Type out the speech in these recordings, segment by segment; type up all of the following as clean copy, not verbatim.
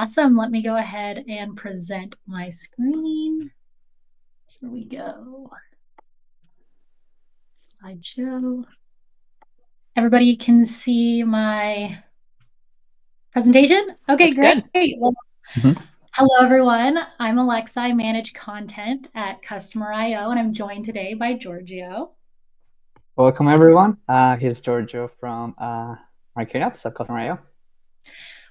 Awesome. Let me go ahead and present my screen. Here we go. Slideshow. Everybody can see my presentation? Okay, Looks great. good. Well, Mhm. hello, everyone. I'm Alexa. I manage content at Customer.io, and I'm joined today by Giorgio. Welcome everyone. Here's Giorgio from Marketing Apps at Customer.io.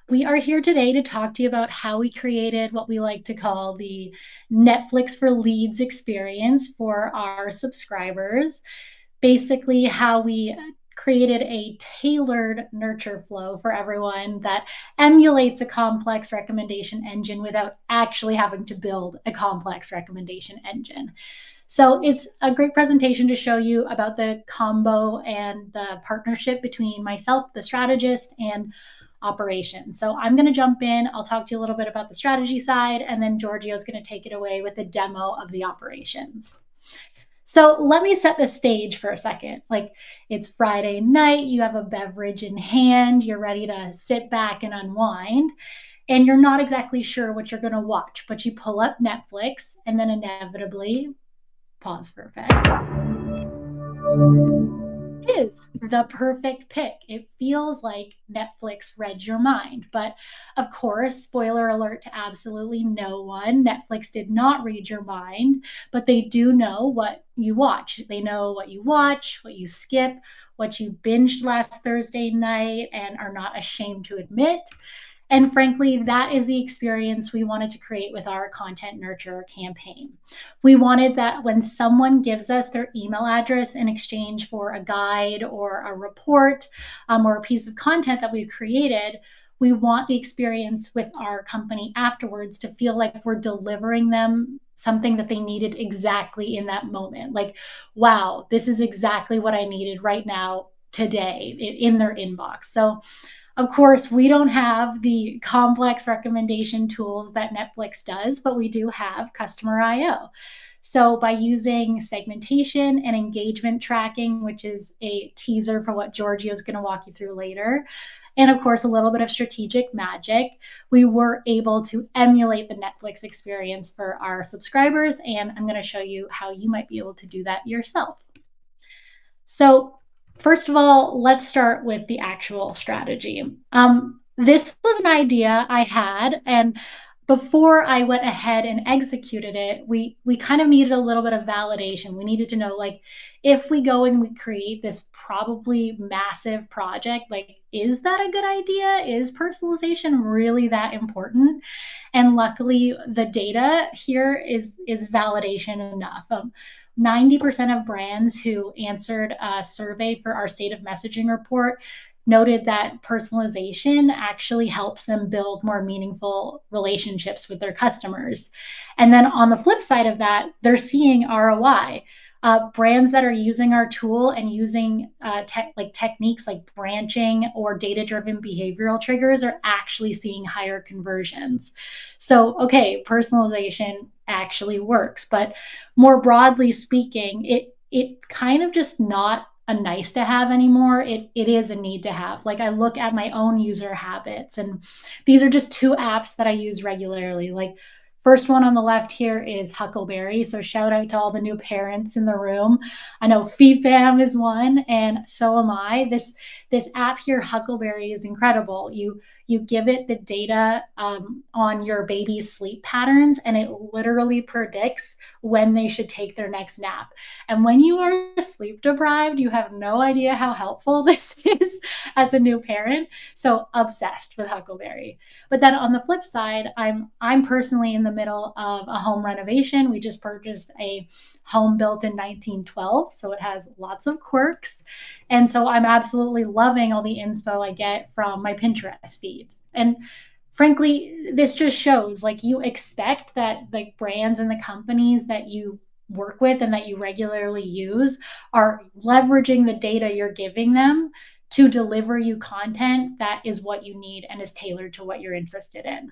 We are here today to talk to you about how we created what we like to call the Netflix for Leads experience for our subscribers. Basically, how we created a tailored nurture flow for everyone that emulates a complex recommendation engine without actually having to build a complex recommendation engine. So it's a great presentation to show you about the combo and the partnership between myself, the strategist, and operations. So I'm going to jump in. I'll talk to you a little bit about the strategy side, and then Giorgio's going to take it away with a demo of the operations. So let me set the stage for a second. Like, it's Friday night, you have a beverage in hand, you're ready to sit back and unwind, and you're not exactly sure what you're going to watch, but you pull up Netflix and then inevitably pause for effect is the perfect pick. It feels like Netflix read your mind. But of course, spoiler alert to absolutely no one, Netflix did not read your mind, but they do know what you watch. They know what you watch, what you skip, what you binged last Thursday night and are not ashamed to admit. And frankly, that is the experience we wanted to create with our content nurture campaign. We wanted that when someone gives us their email address in exchange for a guide or a report or a piece of content that we've created, we want the experience with our company afterwards to feel like we're delivering them something that they needed exactly in that moment. Like, wow, this is exactly what I needed right now today in their inbox. So of course, we don't have the complex recommendation tools that Netflix does, but we do have Customer IO. So, by using segmentation and engagement tracking, which is a teaser for what Giorgio is going to walk you through later, and of course, a little bit of strategic magic, we were able to emulate the Netflix experience for our subscribers. And I'm going to show you how you might be able to do that yourself. So, first of all, let's start with the actual strategy. This was an idea I had, and before I went ahead and executed it, we kind of needed a little bit of validation. We needed to know, like, if we go and we create this probably massive project, like, is that a good idea? Is personalization really that important? And luckily, the data here is validation enough. 90% of brands who answered a survey for our state of messaging report noted that personalization actually helps them build more meaningful relationships with their customers. And then on the flip side of that, they're seeing ROI. Brands that are using our tool and using techniques like branching or data-driven behavioral triggers are actually seeing higher conversions. So, okay, personalization actually works, but more broadly speaking, it's kind of just not a nice to have anymore. It is a need to have. Like, I look at my own user habits, and these are just two apps that I use regularly. Like, first one on the left here is Huckleberry. So shout out to all the new parents in the room. I know FeeFam is one, and so am I. This app here, Huckleberry, is incredible. You give it the data on your baby's sleep patterns, and it literally predicts when they should take their next nap. And when you are sleep deprived, you have no idea how helpful this is as a new parent. So obsessed with Huckleberry. But then on the flip side, I'm personally in the middle of a home renovation. We just purchased a home built in 1912, so it has lots of quirks. And so I'm absolutely loving all the inspo I get from my Pinterest feed. And frankly, this just shows, like, you expect that like brands and the companies that you work with and that you regularly use are leveraging the data you're giving them to deliver you content that is what you need and is tailored to what you're interested in.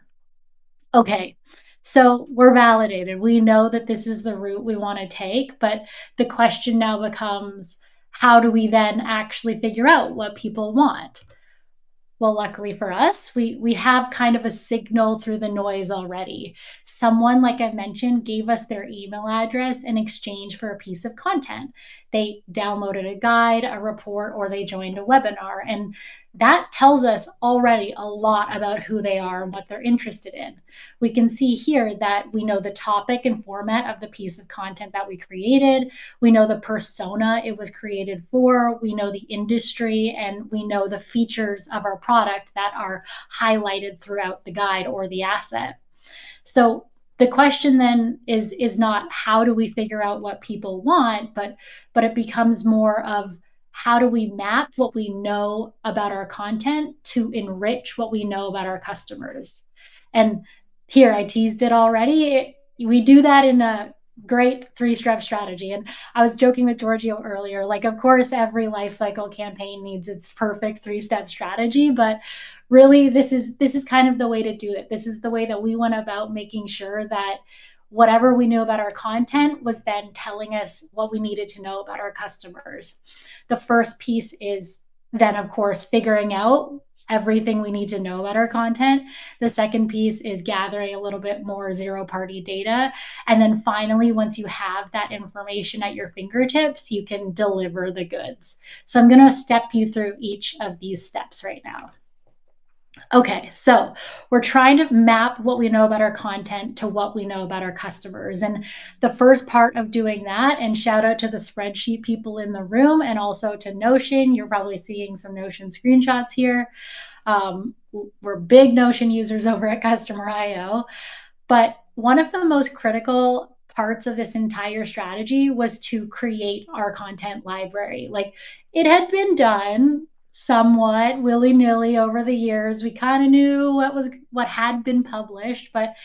Okay, so we're validated. We know that this is the route we want to take, but the question now becomes, how do we then actually figure out what people want? Well, luckily for us, we have kind of a signal through the noise already. Someone, like I mentioned, gave us their email address in exchange for a piece of content. They downloaded a guide, a report, or they joined a webinar. And that tells us already a lot about who they are and what they're interested in. We can see here that we know the topic and format of the piece of content that we created. We know the persona it was created for. We know the industry, and we know the features of our product that are highlighted throughout the guide or the asset. So the question then is not how do we figure out what people want, but it becomes more of how do we map what we know about our content to enrich what we know about our customers. And here I teased it already. We do that in a great three-step strategy. And I was joking with Giorgio earlier, like, of course, every life cycle campaign needs its perfect three-step strategy, but really this is kind of the way to do it. This is the way that we went about making sure that whatever we knew about our content was then telling us what we needed to know about our customers. The first piece is then, of course, figuring out everything we need to know about our content. The second piece is gathering a little bit more zero party data. And then finally, once you have that information at your fingertips, you can deliver the goods. So I'm going to step you through each of these steps right now. Okay, so we're trying to map what we know about our content to what we know about our customers. And the first part of doing that, and shout out to the spreadsheet people in the room and also to Notion. You're probably seeing some Notion screenshots here. We're big Notion users over at Customer.io. But one of the most critical parts of this entire strategy was to create our content library. Like, it had been done somewhat willy-nilly over the years. We kind of knew what had been published, but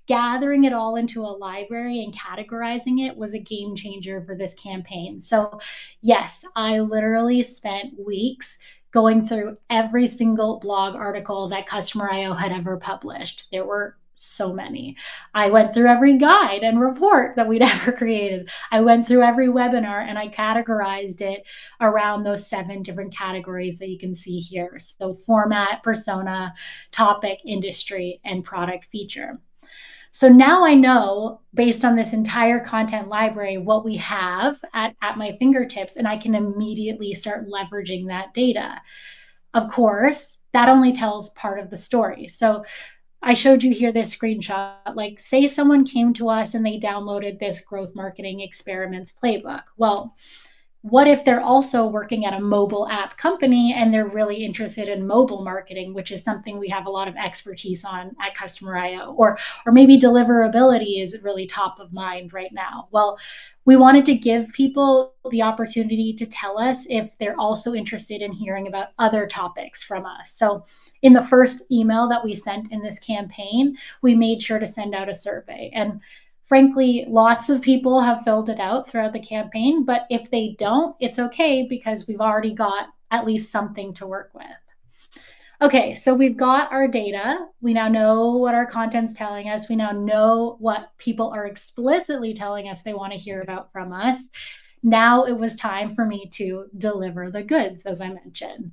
gathering it all into a library and categorizing it was a game changer for this campaign. So yes, I literally spent weeks going through every single blog article that Customer.io had ever published. There were so many. I went through every guide and report that we'd ever created. I went through every webinar and I categorized it around those 7 different categories that you can see here. So format, persona, topic, industry, and product feature. So now I know, based on this entire content library, what we have at my fingertips, and I can immediately start leveraging that data. Of course, that only tells part of the story. So I showed you here this screenshot. Like, say someone came to us and they downloaded this growth marketing experiments playbook. Well, what if they're also working at a mobile app company and they're really interested in mobile marketing, which is something we have a lot of expertise on at Customer.io, or maybe deliverability is really top of mind right now. Well, we wanted to give people the opportunity to tell us if they're also interested in hearing about other topics from us. So in the first email that we sent in this campaign, we made sure to send out a survey. And frankly, lots of people have filled it out throughout the campaign, but if they don't, it's okay because we've already got at least something to work with. Okay, so we've got our data. We now know what our content's telling us. We now know what people are explicitly telling us they want to hear about from us. Now it was time for me to deliver the goods, as I mentioned.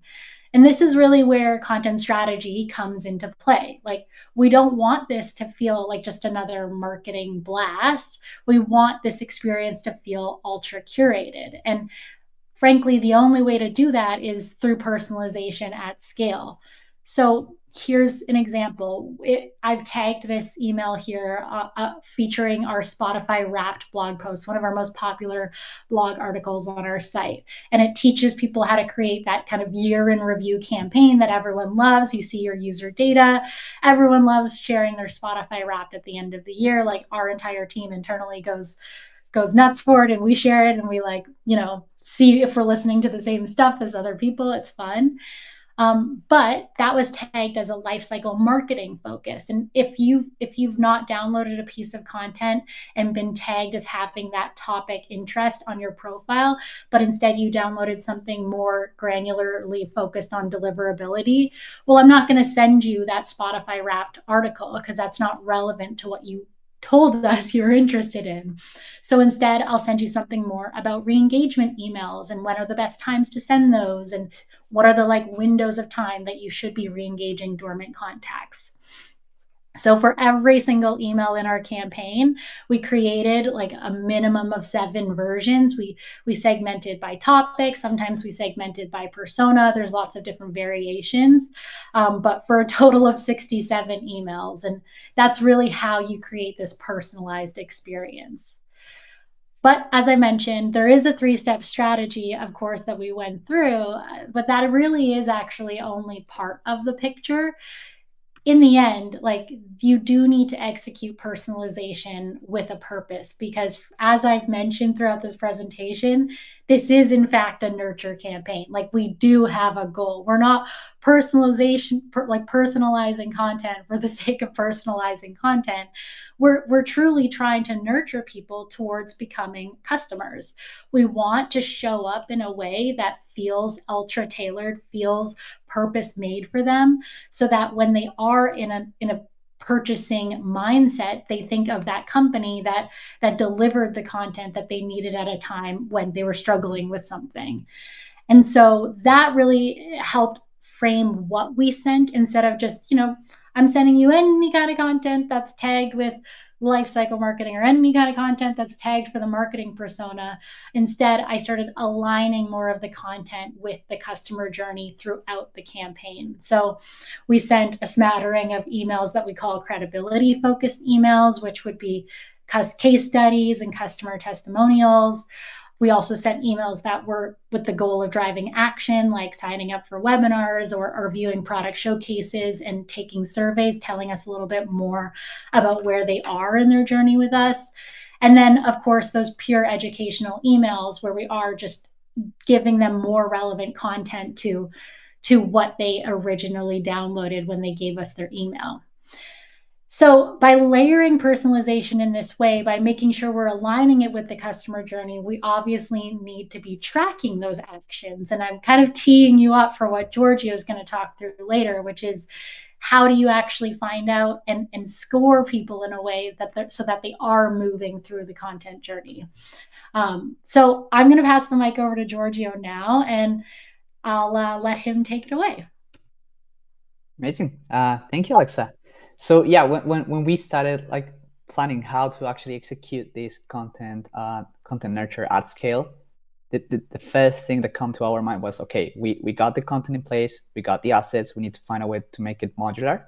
And this is really where content strategy comes into play. Like, we don't want this to feel like just another marketing blast. We want this experience to feel ultra curated. And frankly, the only way to do that is through personalization at scale. So here's an example. I've tagged this email here featuring our Spotify Wrapped blog post, one of our most popular blog articles on our site. And it teaches people how to create that kind of year in review campaign that everyone loves. You see your user data. Everyone loves sharing their Spotify Wrapped at the end of the year. Like, our entire team internally goes nuts for it, and we share it, and we, like, see if we're listening to the same stuff as other people. It's fun. But that was tagged as a lifecycle marketing focus. And if you've not downloaded a piece of content and been tagged as having that topic interest on your profile, but instead you downloaded something more granularly focused on deliverability, well, I'm not going to send you that Spotify Wrapped article because that's not relevant to what you told us you're interested in. So instead, I'll send you something more about re-engagement emails and when are the best times to send those and what are the like windows of time that you should be re-engaging dormant contacts. So for every single email in our campaign, we created like a minimum of 7 versions. We segmented by topic. Sometimes we segmented by persona. There's lots of different variations, but for a total of 67 emails. And that's really how you create this personalized experience. But as I mentioned, there is a 3-step strategy, of course, that we went through, but that really is actually only part of the picture. In the end, like you do need to execute personalization with a purpose because, as I've mentioned throughout this presentation, this is in fact a nurture campaign. Like we do have a goal. We're not like personalizing content for the sake of personalizing content. We're truly trying to nurture people towards becoming customers. We want to show up in a way that feels ultra tailored, feels purpose made for them, so that when they are in a purchasing mindset, they think of that company that delivered the content that they needed at a time when they were struggling with something. And so that really helped frame what we sent instead of just, I'm sending you any kind of content that's tagged with lifecycle marketing or any kind of content that's tagged for the marketing persona. Instead, I started aligning more of the content with the customer journey throughout the campaign. So we sent a smattering of emails that we call credibility focused emails, which would be case studies and customer testimonials. We also sent emails that were with the goal of driving action, like signing up for webinars or viewing product showcases and taking surveys, telling us a little bit more about where they are in their journey with us. And then, of course, those pure educational emails where we are just giving them more relevant content to what they originally downloaded when they gave us their email. So by layering personalization in this way, by making sure we're aligning it with the customer journey, we obviously need to be tracking those actions. And I'm kind of teeing you up for what Giorgio is going to talk through later, which is how do you actually find out and score people in a way that so that they are moving through the content journey. So I'm going to pass the mic over to Giorgio now, and I'll let him take it away. Amazing. Thank you, Alexa. So yeah, when we started like planning how to actually execute this content nurture at scale, the first thing that come to our mind was, okay, we got the content in place, we got the assets, we need to find a way to make it modular,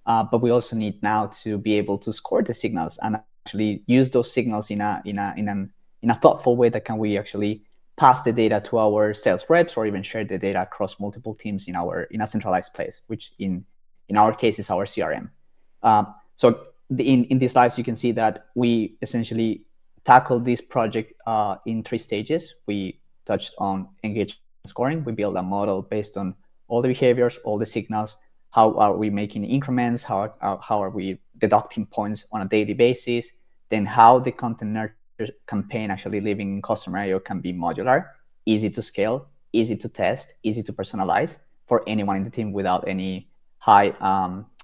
but we also need now to be able to score the signals and actually use those signals in a thoughtful way that can we actually pass the data to our sales reps or even share the data across multiple teams in a centralized place, which in our case is our CRM. So in these slides, you can see that we essentially tackled this project in 3 stages. We touched on engagement scoring. We built a model based on all the behaviors, all the signals. How are we making increments? How are we deducting points on a daily basis? Then how the content nurture campaign actually living in customer IO can be modular, easy to scale, easy to test, easy to personalize for anyone in the team without any high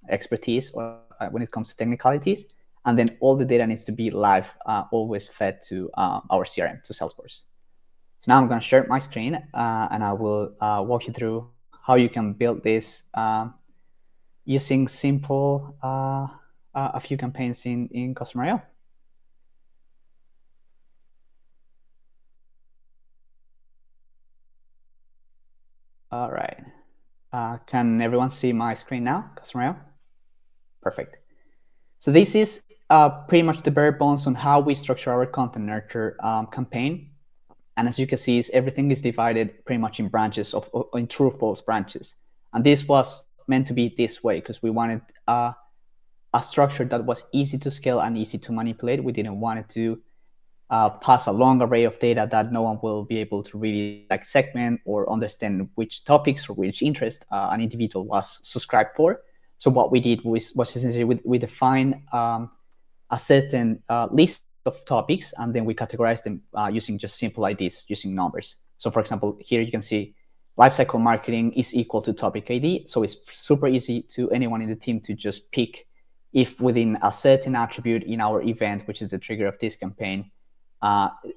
expertise or when it comes to technicalities. And then all the data needs to be live, always fed to our CRM, to Salesforce. So now I'm going to share my screen and I will walk you through how you can build this using simple a few campaigns in Customer IO. All right. Can everyone see my screen now, Customer IO? Perfect. So this is pretty much the bare bones on how we structure our content nurture campaign. And as you can see, everything is divided pretty much in branches in true false branches. And this was meant to be this way because we wanted a structure that was easy to scale and easy to manipulate. We didn't want it to pass a long array of data that no one will be able to really like segment or understand which topics or which interest an individual was subscribed for. So what we did was essentially we defined a certain list of topics, and then we categorize them using just simple IDs, using numbers. So for example, here you can see lifecycle marketing is equal to topic ID. So it's super easy to anyone in the team to just pick if within a certain attribute in our event, which is the trigger of this campaign,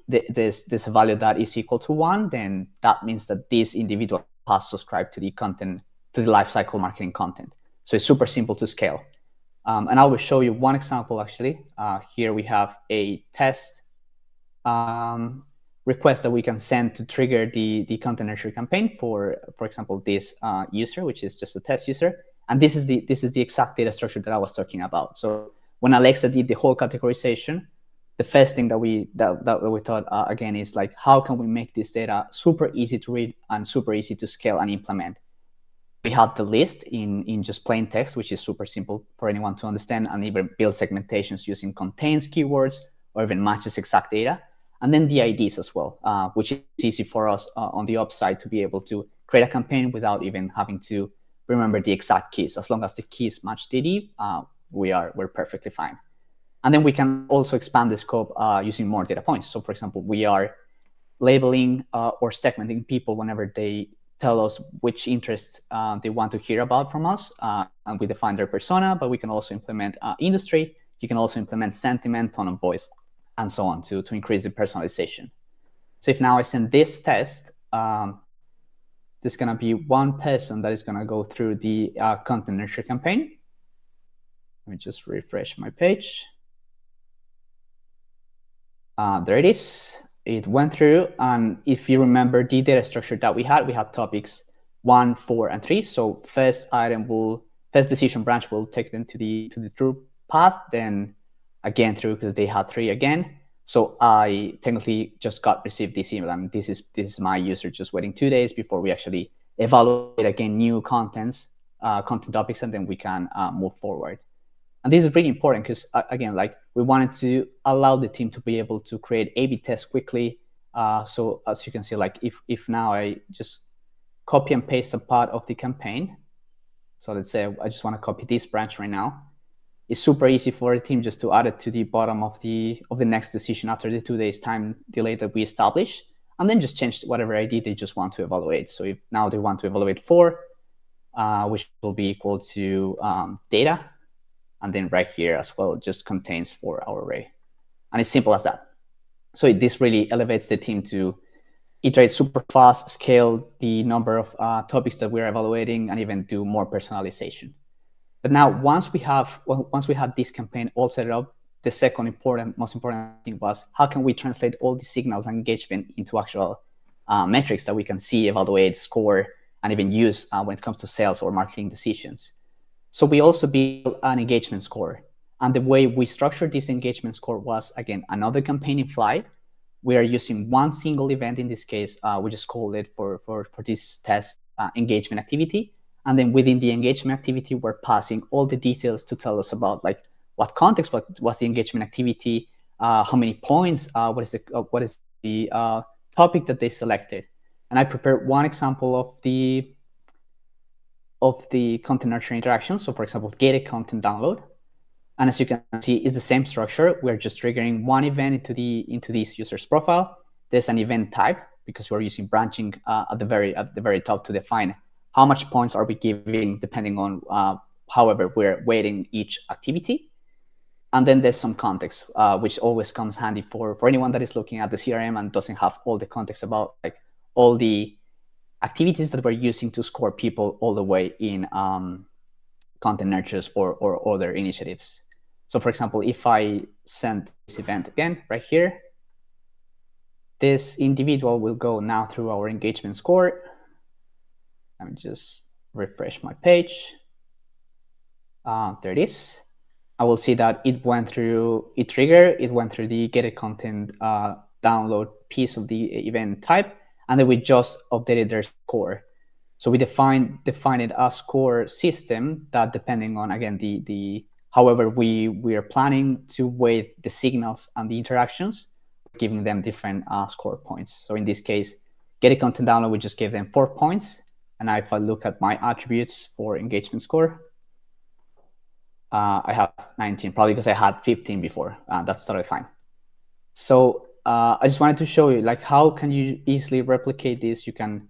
there's a value that is equal to 1, then that means that this individual has subscribed to the content, to the lifecycle marketing content. So it's super simple to scale. And I will show you one example, actually. Here we have a test request that we can send to trigger the content nurture campaign for example, this user, which is just a test user. And this is the exact data structure that I was talking about. So when Alexa did the whole categorization, the first thing that we thought again is like, how can we make this data super easy to read and super easy to scale and implement? We had the list in just plain text, which is super simple for anyone to understand, and even build segmentations using contains keywords or even matches exact data. And then the IDs as well, which is easy for us on the upside to be able to create a campaign without even having to remember the exact keys. As long as the keys match DD, we're perfectly fine. And then we can also expand the scope using more data points. So for example, we are labeling or segmenting people whenever they tell us which interests they want to hear about from us. And we define their persona, but we can also implement industry. You can also implement sentiment, tone of voice, and so on to increase the personalization. So if now I send this test, there's going to be one person that is going to go through the content nurture campaign. Let me just refresh my page. There it is. It went through, and if you remember the data structure that we had topics 1, 4, and 3. So first decision branch will take them to the true path, then again through, because they had 3 again. So I technically just received this email, and this is my user just waiting 2 days before we actually evaluate again new content topics, and then we can move forward. And this is really important because, again, like we wanted to allow the team to be able to create A/B tests quickly. So as you can see, like if now I just copy and paste a part of the campaign. So let's say I just want to copy this branch right now. It's super easy for the team just to add it to the bottom of the next decision after the 2 days time delay that we established, and then just change whatever ID they just want to evaluate. So if now they want to evaluate 4, which will be equal to data. And then right here as well, it just contains 4 our array. And it's simple as that. So this really elevates the team to iterate super fast, scale the number of topics that we're evaluating, and even do more personalization. But now once we had this campaign all set up, the second most important thing was, how can we translate all the signals and engagement into actual metrics that we can see, evaluate, score, and even use when it comes to sales or marketing decisions. So we also built an engagement score. And the way we structured this engagement score was, again, another campaign in flight. We are using one single event in this case. We just called it for this test engagement activity. And then within the engagement activity, we're passing all the details to tell us about like what context was the engagement activity, how many points, what is the topic that they selected. And I prepared one example of the content nurture interaction. So for example, gated content download. And as you can see, it's the same structure. We're just triggering one event into this user's profile. There's an event type because we're using branching at the very top to define how much points are we giving depending on however we're weighting each activity. And then there's some context, which always comes handy for anyone that is looking at the CRM and doesn't have all the context about like all the activities that we're using to score people all the way in content nurtures or other initiatives. So for example, if I send this event again right here, this individual will go now through our engagement score. Let me just refresh my page. There it is. I will see that it went through the gated content download piece of the event type, and then we just updated their score. So we defined it a score system that, depending on again the however we are planning to weight the signals and the interactions, giving them different score points. So in this case, gated content download, we just gave them 4 points. And now if I look at my attributes for engagement score, I have 19, probably because I had 15 before. That's totally fine. So I just wanted to show you like how can you easily replicate this. You can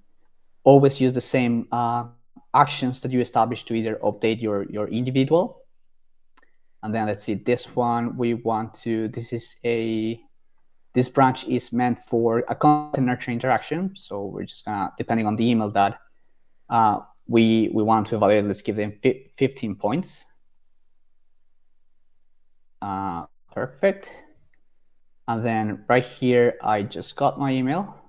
always use the same actions that you established to either update your individual And then let's see, this one we want to, this branch is meant for a content nurture interaction. So we're just gonna, depending on the email that we want to evaluate, let's give them 15 points. Perfect. And then right here, I just got my email.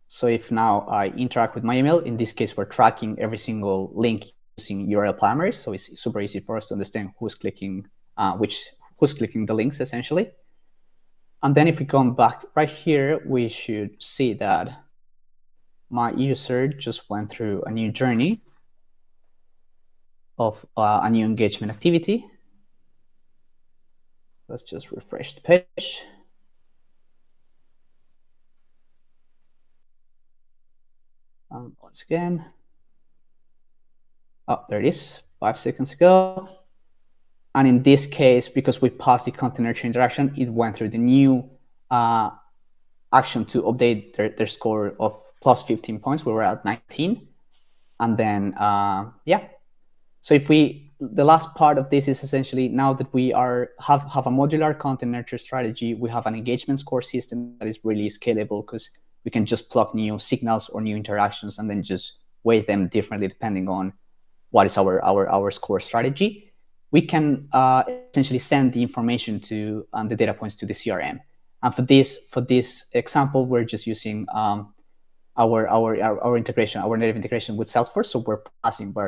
So if now I interact with my email, in this case, we're tracking every single link using URL parameters. So it's super easy for us to understand who's clicking who's clicking the links essentially. And then if we come back right here, we should see that my user just went through a new journey of a new engagement activity. Let's just refresh the page. Once again. Oh, there it is, 5 seconds ago. And in this case, because we passed the content nurture interaction, it went through the new action to update their score of plus 15 points. We were at 19. And then, yeah. So if the last part of this is essentially now that we have a modular content nurture strategy, we have an engagement score system that is really scalable because we can just plug new signals or new interactions and then just weight them differently depending on what is our score strategy. We can essentially send the information to the data points to the CRM. And for this example, we're just using our integration, our native integration with Salesforce. So we're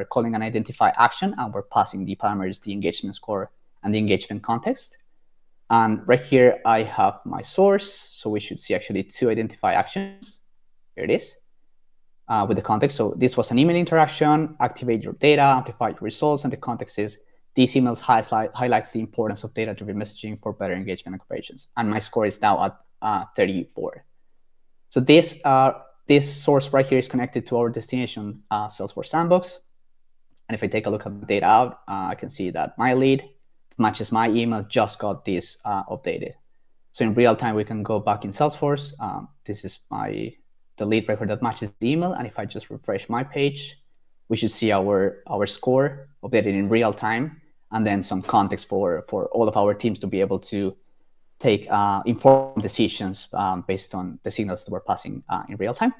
calling an identify action, and we're passing the parameters, the engagement score and the engagement context. And right here, I have my source. So we should see actually 2 identify actions. Here it is. With the context. So this was an email interaction, activate your data, amplify your results, and the context is these emails highlights the importance of data-driven messaging for better engagement and operations. And my score is now at 34. So this source right here is connected to our destination Salesforce sandbox. And if I take a look at the data out, I can see that my lead matches my email just got this updated. So in real time, we can go back in Salesforce. This is the lead record that matches the email. And if I just refresh my page, we should see our score updated in real time, and then some context for all of our teams to be able to take informed decisions based on the signals that we're passing in real time.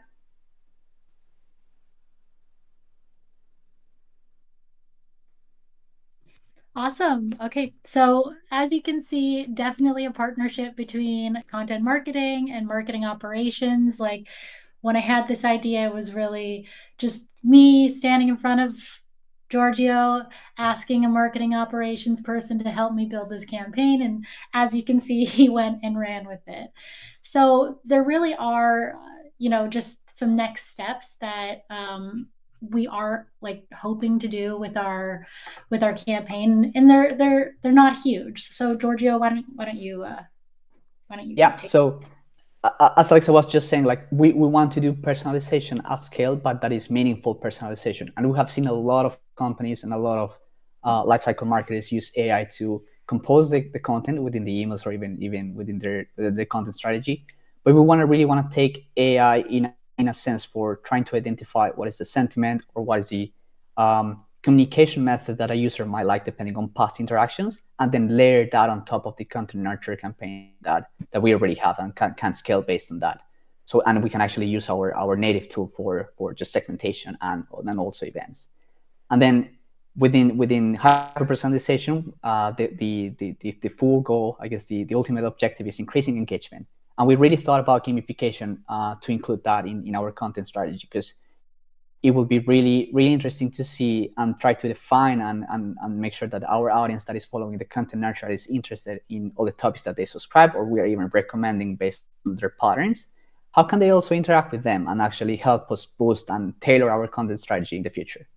Awesome. Okay. So, as you can see, definitely a partnership between content marketing and marketing operations. Like, when I had this idea, it was really just me standing in front of Giorgio, asking a marketing operations person to help me build this campaign. And as you can see, he went and ran with it. So, there really are, just some next steps that we are like hoping to do with our campaign, and they're not huge. So Giorgio, why don't you take so as Alexa was just saying, like we want to do personalization at scale, but that is meaningful personalization. And we have seen a lot of companies and a lot of lifecycle marketers use AI to compose the content within the emails or even within their content strategy. But we really want to take AI in a sense for trying to identify what is the sentiment or what is the communication method that a user might like depending on past interactions, and then layer that on top of the content nurture campaign that we already have and can scale based on that. So, and we can actually use our native tool for just segmentation and then also events. And then within hyper personalization, the full goal, I guess the ultimate objective is increasing engagement. And we really thought about gamification to include that in our content strategy, because it will be really, really interesting to see and try to define and make sure that our audience that is following the content nurture is interested in all the topics that they subscribe, or we are even recommending based on their patterns. How can they also interact with them and actually help us boost and tailor our content strategy in the future?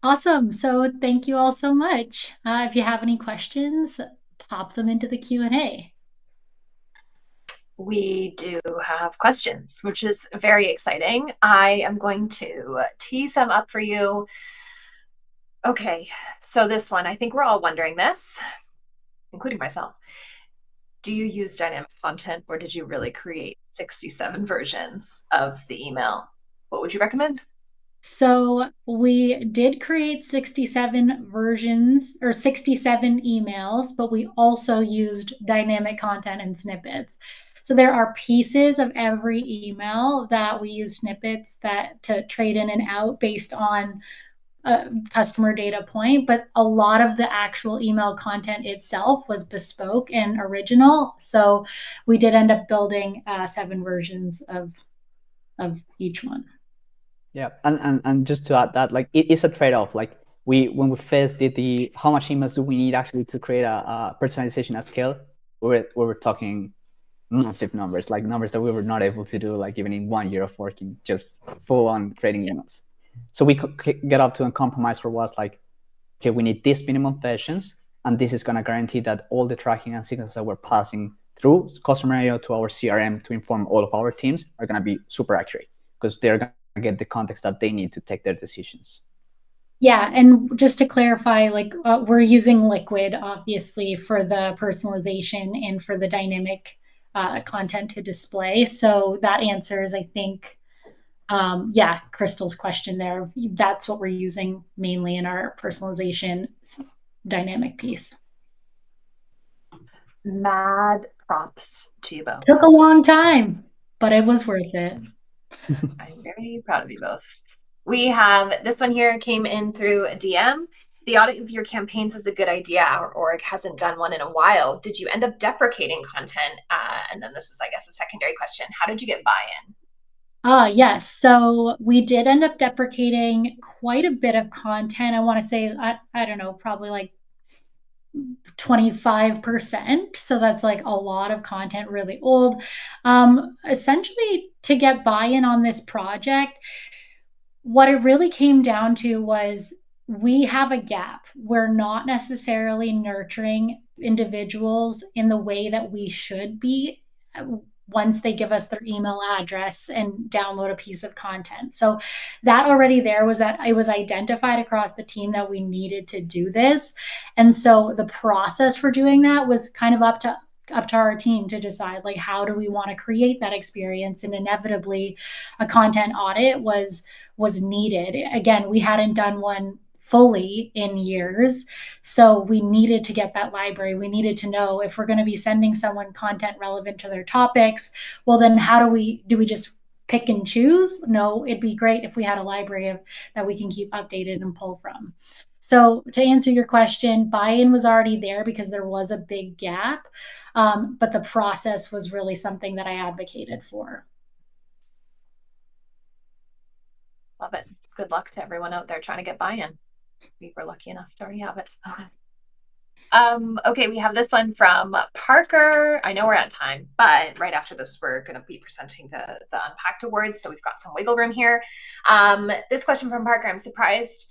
Awesome. So thank you all so much. If you have any questions, pop them into the Q&A. We do have questions, which is very exciting. I am going to tee some up for you. Okay, so this one, I think we're all wondering this, including myself. Do you use dynamic content, or did you really create 67 versions of the email? What would you recommend? So we did create 67 versions or 67 emails, but we also used dynamic content and snippets. So there are pieces of every email that we use snippets that to trade in and out based on a customer data point, but a lot of the actual email content itself was bespoke and original. So we did end up building 7 versions of each one. Yeah, and just to add that, like it is a trade-off. Like when we first did the how much emails do we need actually to create a personalization at scale, we were talking massive numbers, like numbers that we were not able to do, like even in 1 year of working, just full on creating emails. So we could get up to a compromise for was like, okay, we need these minimum versions, and this is going to guarantee that all the tracking and signals that we're passing through customer IO to our CRM to inform all of our teams are going to be super accurate because they're going to get the context that they need to take their decisions. Yeah, and just to clarify, like we're using Liquid obviously for the personalization and for the dynamic content to display. So that answers, I think, yeah, Crystal's question there. That's what we're using mainly in our personalization dynamic piece. Mad props to you both. Took a long time, but it was worth it. I'm very proud of you both. We have this one here came in through a DM. The audit of your campaigns is a good idea. Our org hasn't done one in a while. Did you end up deprecating content? And then this is, I guess, a secondary question. How did you get buy-in? Yes. So we did end up deprecating quite a bit of content. I want to say, I don't know, probably like 25%. So that's like a lot of content, really old. Essentially, to get buy in on this project, what it really came down to was we have a gap. We're not necessarily nurturing individuals in the way that we should be once they give us their email address and download a piece of content. So that already there was that it was identified across the team that we needed to do this. And so the process for doing that was kind of up to our team to decide, like, how do we want to create that experience. And inevitably a content audit was needed. Again, we hadn't done one fully in years. So we needed to get that library. We needed to know if we're going to be sending someone content relevant to their topics, well, then how do we just pick and choose? No, it'd be great if we had a library that we can keep updated and pull from. So to answer your question, buy-in was already there because there was a big gap. But the process was really something that I advocated for. Love it. Good luck to everyone out there trying to get buy-in. We were lucky enough to already have it. Okay, we have this one from Parker. I know we're at time, but right after this, we're going to be presenting the Unpacked Awards, so we've got some wiggle room here. This question from Parker, I'm surprised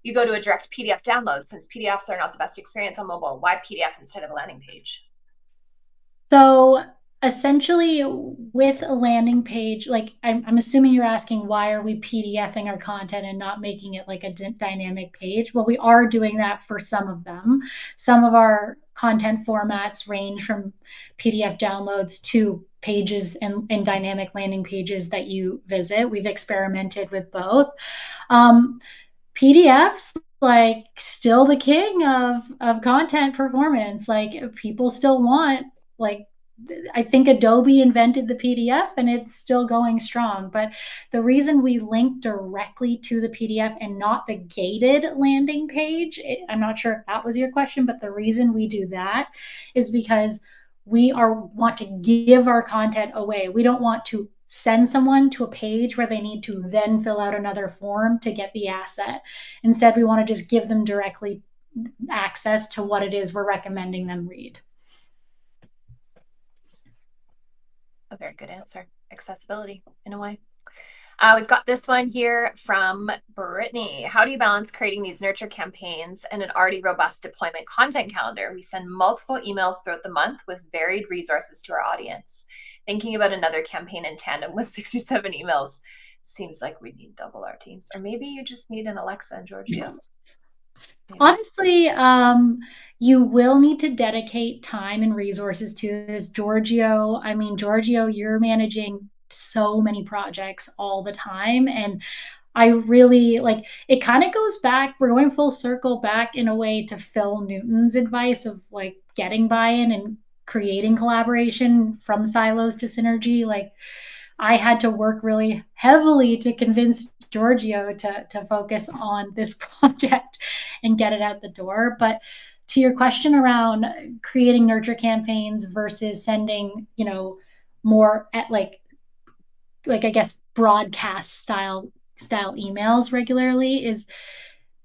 you go to a direct PDF download since PDFs are not the best experience on mobile. Why PDF instead of a landing page? So essentially with a landing page, like I'm assuming you're asking why are we PDFing our content and not making it like a dynamic page? Well, we are doing that for some of them. Some of our content formats range from PDF downloads to pages and dynamic landing pages that you visit. We've experimented with both. PDFs like still the king of content performance. Like people still want, like, I think Adobe invented the PDF and it's still going strong. But the reason we link directly to the PDF and not the gated landing page, I'm not sure if that was your question, but the reason we do that is because we want to give our content away. We don't want to send someone to a page where they need to then fill out another form to get the asset. Instead, we want to just give them directly access to what it is we're recommending them read. A very good answer. Accessibility in a way. We've got this one here from Brittany. How do you balance creating these nurture campaigns and an already robust deployment content calendar? We send multiple emails throughout the month with varied resources to our audience. Thinking about another campaign in tandem with 67 emails seems like we need double our teams. Or maybe you just need an Alexa and Giorgio. Maybe. Honestly, you will need to dedicate time and resources to this. Giorgio, you're managing so many projects all the time. And I really like it. Kind of goes back, we're going full circle back in a way to Phil Newton's advice of like getting buy-in and creating collaboration from silos to synergy. Like I had to work really heavily to convince Giorgio to focus on this project and get it out the door. But to your question around creating nurture campaigns versus sending, more at like I guess broadcast style emails regularly, is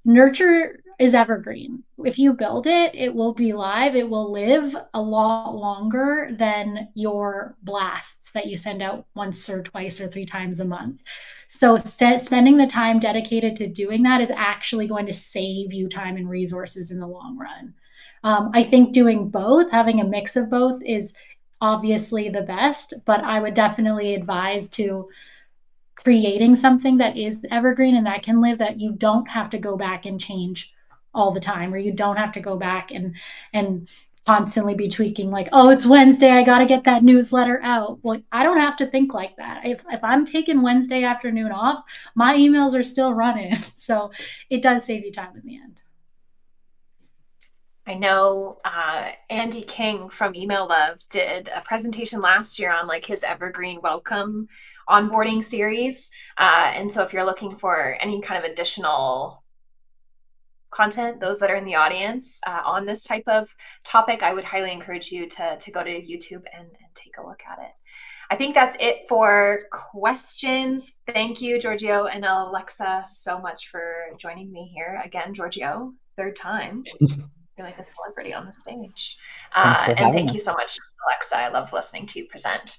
nurture is evergreen. If you build it, it will be live. It will live a lot longer than your blasts that you send out once or twice or three times a month. So spending the time dedicated to doing that is actually going to save you time and resources in the long run. I think doing both, having a mix of both, is obviously the best, but I would definitely advise to creating something that is evergreen and that can live, that you don't have to go back and change all the time, or you don't have to go back and constantly be tweaking, like, oh, it's Wednesday, I got to get that newsletter out. Well, I don't have to think like that. If I'm taking Wednesday afternoon off, my emails are still running. So it does save you time in the end. I know Andy King from Email Love did a presentation last year on like his evergreen welcome onboarding series. And so if you're looking for any kind of additional content, those that are in the audience on this type of topic, I would highly encourage you to go to YouTube and take a look at it. I think that's it for questions. Thank you, Giorgio and Alexa, so much for joining me here. Again, Giorgio, third time. You're like a celebrity on the stage. Thanks for and having thank you us. so much, Alexa. I love listening to you present.